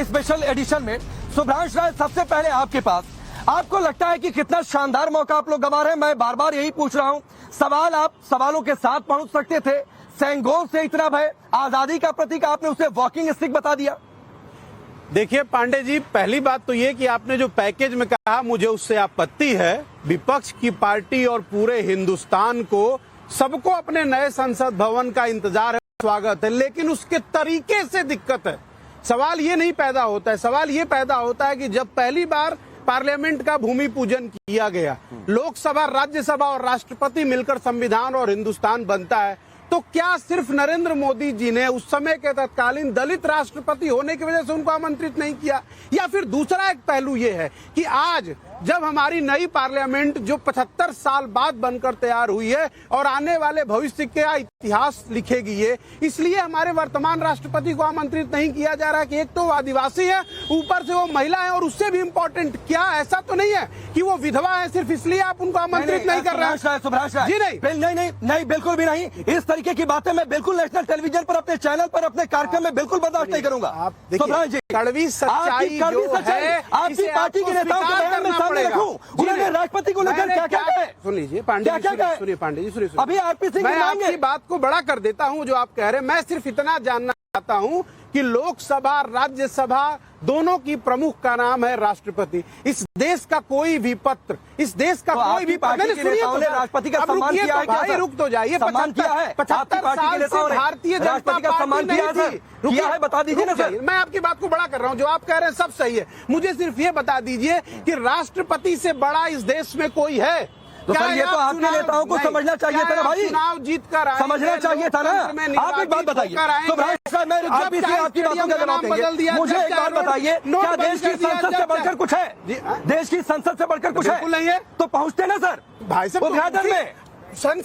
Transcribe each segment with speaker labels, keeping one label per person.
Speaker 1: के special edition में। शुभ्रांश राय, सबसे पहले आपके पास, आपको लगता है कि कितना शानदार मौका आप लोग गंवा रहे हैं? मैं बार बार यही पूछ रहा हूं, सवाल आप सवालों के साथ पहुंच सकते थे। सेंगोल से इतना भय, आजादी का प्रतीक आपने उसे वॉकिंग स्टिक बता दिया।
Speaker 2: देखिए पांडे जी, पहली बात तो ये कि आपने जो पैकेज में कहा, मुझे उससे आपत्ति है। विपक्ष की पार्टी और पूरे हिंदुस्तान को, सबको अपने नए संसद भवन का इंतजार है, स्वागत है, लेकिन उसके तरीके से दिक्कत है। सवाल ये नहीं पैदा होता है, सवाल ये पैदा होता है कि जब पहली बार पार्लियामेंट का भूमि पूजन किया गया, लोकसभा, राज्यसभा और राष्ट्रपति मिलकर संविधान और हिंदुस्तान बनता है, तो क्या सिर्फ नरेंद्र मोदी जी ने उस समय के तत्कालीन दलित राष्ट्रपति होने की वजह से उनको आमंत्रित नहीं किया? या फिर दूसरा एक पहलू ये है कि आज जब हमारी नई पार्लियामेंट जो 75 साल बाद बनकर तैयार हुई है और आने वाले भविष्य का इतिहास लिखेगी ये, इसलिए हमारे वर्तमान राष्ट्रपति को आमंत्रित नहीं किया जा रहा कि एक तो वो आदिवासी है, ऊपर से वो महिला है, और उससे भी इम्पोर्टेंट, क्या ऐसा तो नहीं है कि वो विधवा है, सिर्फ इसलिए आप उनको आमंत्रित नहीं कर रहे हैं?
Speaker 1: सुभाष राय जी, नहीं, बिल्कुल भी नहीं। इस तरीके की बातें मैं बिल्कुल नेशनल टेलीविजन पर, अपने चैनल पर, अपने कार्यक्रम में बिल्कुल बर्दाश्त नहीं करूंगा।
Speaker 2: आप देखिए, कड़वी सच्चाई जो है,
Speaker 1: आपकी पार्टी के नेताओं के बयान में सामने रखूं, उन्होंने राष्ट्रपति को लेकर क्या क्या कहे?
Speaker 2: सुन लीजिए पांडे जी, सुनिए पांडे जी, सुनिए।
Speaker 1: अभी आरपी सिंह,
Speaker 2: मैं आपकी बात को बड़ा कर देता हूं जो आप कह रहे हैं। मैं सिर्फ इतना जानना चाहता हूं कि लोकसभा, राज्यसभा दोनों की प्रमुख का नाम है राष्ट्रपति। इस देश का कोई भी पत्र, इस देश का कोई भी पत्र,
Speaker 1: राष्ट्रपति का सम्मान किया है क्या?
Speaker 2: रुक तो जाइए, 75 साल से भारतीय जनता पार्टी नहीं थी,
Speaker 1: बता दीजिए ना सर।
Speaker 2: मैं आपकी बात को बड़ा कर रहा हूं, जो आप कह रहे हैं सब सही है। मुझे सिर्फ ये बता दीजिए कि राष्ट्रपति से बड़ा इस देश में कोई है?
Speaker 1: तो सर ये तो आपके नेताओं को समझना चाहिए था ना भाई,
Speaker 2: चुनाव जीत कर आए,
Speaker 1: समझना चाहिए था ना। आप एक बात बताइए, आपकी बातों का जवाब देंगे, मुझे एक बात बताइए, क्या देश की संसद से बढ़कर कुछ है? देश की संसद से बढ़कर कुछ है? नहीं है तो पहुंचते ना सर
Speaker 2: भाई साहब
Speaker 1: उद्घाटन में।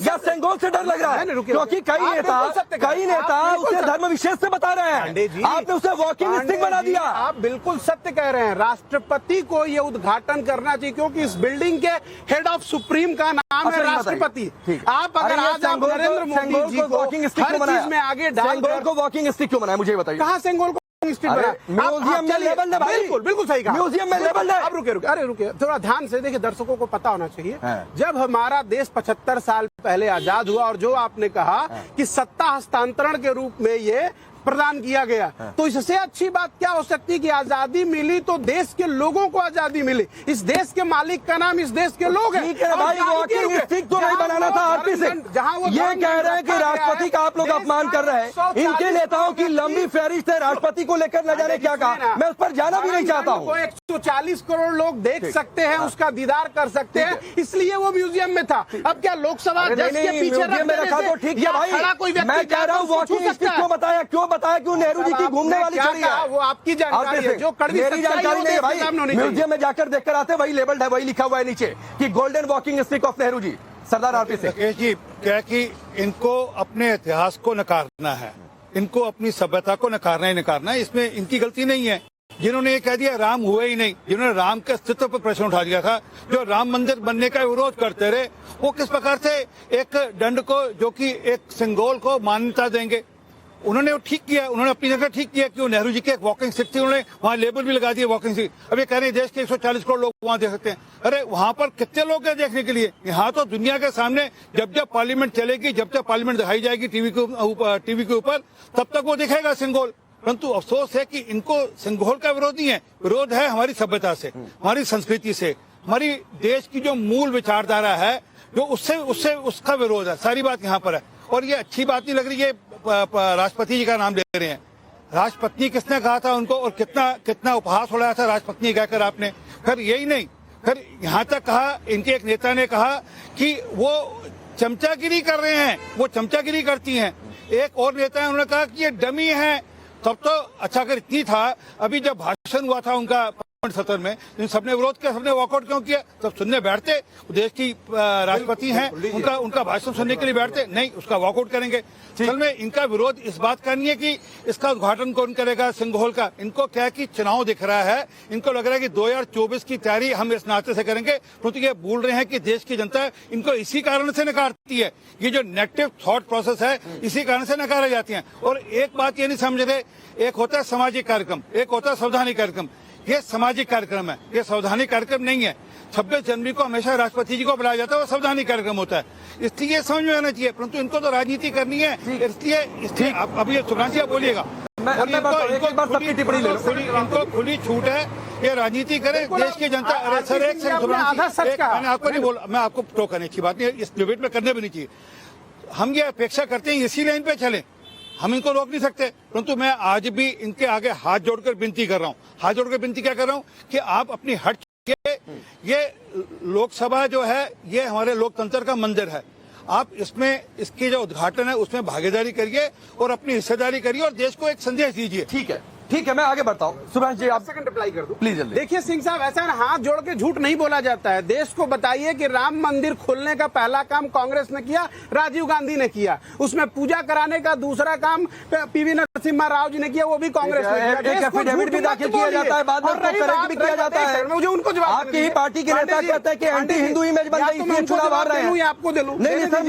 Speaker 1: या सेंगोल से डर लग रहा है? क्योंकि कई नेता उसे धर्म विशेष से बता रहे हैं, आपने उसे वॉकिंग स्टिक बना दिया।
Speaker 2: आप बिल्कुल सत्य कह रहे हैं। राष्ट्रपति को ये उद्घाटन करना चाहिए, क्योंकि इस बिल्डिंग के हेड ऑफ सुप्रीम का नाम है राष्ट्रपति। आप अगर आज नरेंद्र मोदी जी को वॉकिंग स्टिक
Speaker 1: हर चीज में आगे डाल को वॉकिंग स्टिक क्यों बनाया, मुझे बताइए।
Speaker 2: कहाँ सेंगोल को
Speaker 1: म्यूजियम में लेबल है?
Speaker 2: बिल्कुल सही कहा,
Speaker 1: म्यूजियम में लेबल है।
Speaker 2: अब रुके, थोड़ा ध्यान से देखिए, दर्शकों को पता होना चाहिए। जब हमारा देश 75 साल पहले आजाद हुआ, और जो आपने कहा कि सत्ता हस्तांतरण के रूप में ये प्रदान किया गया, तो इससे अच्छी बात क्या हो सकती है कि आजादी मिली तो देश के लोगों को आजादी मिली। इस देश के मालिक का नाम इस देश के लोग हैं।
Speaker 1: भाई वॉकिंग स्टिक तो नहीं बनाना था आरपी सिंह। ये कह रहे हैं कि राष्ट्रपति का आप लोग अपमान कर रहे हैं। इनके नेताओं की लंबी फहरिस्त है, राष्ट्रपति को लेकर न जाने क्या कहा, मैं उस पर जाना भी नहीं चाहता हूँ।
Speaker 2: 140 करोड़ लोग देख सकते हैं, उसका दीदार कर सकते हैं, इसलिए वो म्यूजियम में था। अब क्या लोकसभा के पीछे
Speaker 1: रखा तो ठीक है भाई, मैं कह रहा हूँ वॉकिंग स्टिक क्यों बताया क्यों नेहरू जी की घूमने वाली चली है?
Speaker 2: वो आपकी जानकारी है, जो कड़वी
Speaker 1: जानकारी नहीं है भाई। म्यूजियम में जाकर देखकर आते, वही लेबल्ड है, वही लिखा हुआ है नीचे कि golden walking stick of Nehru ji. Sardar RP Singh
Speaker 3: ji, क्या कि इनको अपने इतिहास को नकारना है, इनको अपनी सभ्यता को नकारना है, इसमें इनकी गलती नहीं है। जिन्होंने ये कह दिया राम हुए ही नहीं, जिन्होंने राम के अस्तित्व पर प्रश्न उठा दिया था, जो राम मंदिर बनने का विरोध करते रहे, वो किस प्रकार से एक दंड को, जो कि एक सिंगोल को मान्यता देंगे? उन्होंने ठीक किया, उन्होंने अपनी जगह ठीक किया कि नेहरू जी के एक वॉकिंग स्टिक थी, उन्होंने वहाँ लेबल भी लगा दिया वॉकिंग स्टिक। अब ये कह रहे हैं देश के 140 करोड़ लोग वहाँ देख सकते हैं। अरे वहाँ पर कितने लोग हैं देखने के लिए? यहाँ तो दुनिया के सामने जब पार्लियामेंट चलेगी, जब पार्लियामेंट दिखाई जाएगी टीवी के ऊपर, तब तक वो दिखेगा सिंगोल। परंतु अफसोस है कि इनको सिंगोल का विरोध नहीं है, विरोध है हमारी सभ्यता से, हमारी संस्कृति से, हमारी देश की जो मूल विचारधारा है, जो उससे उसका विरोध है। सारी बात यहाँ पर है। और ये अच्छी बात नहीं लग रही है राष्ट्रपति जी का नाम ले रहे हैं। राष्ट्रपति किसने कहा था उनको, और कितना उपहास उड़ाया था राष्ट्रपति कहकर आपने? फिर यही नहीं, फिर यहाँ तक कहा, इनके एक नेता ने कहा कि वो चमचागिरी कर रहे हैं, वो चमचागिरी करती हैं। एक और नेता है, उन्होंने कहा कि ये डमी है। तब तो अच्छा, अगर इतनी था, अभी जब भाषण हुआ था उनका सत्र में इन सबने विरोध किया, सबने वॉकआउट क्यों किया? सब सुनने बैठते, देश की राष्ट्रपति हैं, उनका भाषण सुनने के लिए बैठते नहीं, उसका वॉकआउट करेंगे। असल में इनका विरोध इस बात का नहीं है कि इसका उद्घाटन कौन करेगा सिंघोल का, इनको क्या है कि चुनाव दिख रहा है, इनको लग रहा है कि 2024 की तैयारी हम इस नाते से करेंगे, परंतु ये भूल रहे हैं कि देश की जनता इनको इसी कारण से नकारती है। ये जो नेगेटिव थॉट प्रोसेस है इसी कारण से नकारा जाती है। और एक बात ये नहीं समझ रहे, एक होता है सामाजिक कार्यक्रम, एक होता है संवैधानिक कार्यक्रम। ये सामाजिक कार्यक्रम है, ये संवैधानिक कार्यक्रम नहीं है। 26 जनवरी को हमेशा राष्ट्रपति जी को बुलाया जाता है, वो संवैधानिक कार्यक्रम होता है, इसलिए समझ में आना चाहिए। परंतु इनको तो राजनीति करनी है, इसलिए अब ये सुभाष जी आप बोलिएगा, इनको खुली छूट है, ये राजनीति करें, देश की जनता। अरे सर एक मैंने आपको नहीं बोला, मैं आपको टोकने की बात नहीं, इस डिबेट में करने भी नहीं चाहिए। हम ये अपेक्षा करते हैं इसी लाइन पे चलें, हम इनको रोक नहीं सकते। परंतु मैं आज भी इनके आगे हाथ जोड़कर विनती कर रहा हूँ, हाथ जोड़कर विनती क्या कर रहा हूँ कि आप अपनी हट के, ये लोकसभा जो है ये हमारे लोकतंत्र का मंदिर है, आप इसमें इसकी जो उद्घाटन है उसमें भागीदारी करिए और अपनी हिस्सेदारी करिए और देश को एक संदेश दीजिए।
Speaker 1: ठीक है, मैं आगे बढ़ता हूँ। सुभाष जी आप
Speaker 2: सेकंड रिप्लाई कर दो
Speaker 1: प्लीज जल्दी।
Speaker 2: देखिए सिंह साहब, ऐसा है, हाथ जोड़ के झूठ नहीं बोला जाता है। देश को बताइए कि राम मंदिर खोलने का पहला काम कांग्रेस ने किया, राजीव गांधी ने किया। उसमें पूजा कराने का दूसरा काम पीवी नरसिम्हा राव जी ने किया, वो भी कांग्रेस ने किया।
Speaker 1: एक एफिडेविट भी दाखिल किया जाता है, बाद में भी किया जाता है।
Speaker 2: मुझे उनको जवाब,
Speaker 1: आपकी ही पार्टी के नेता कहते हैं कि एंटी हिंदू इमेज बन गई, चुनाव हार रहे हैं।
Speaker 2: आपको दिलूं
Speaker 1: नहीं सर,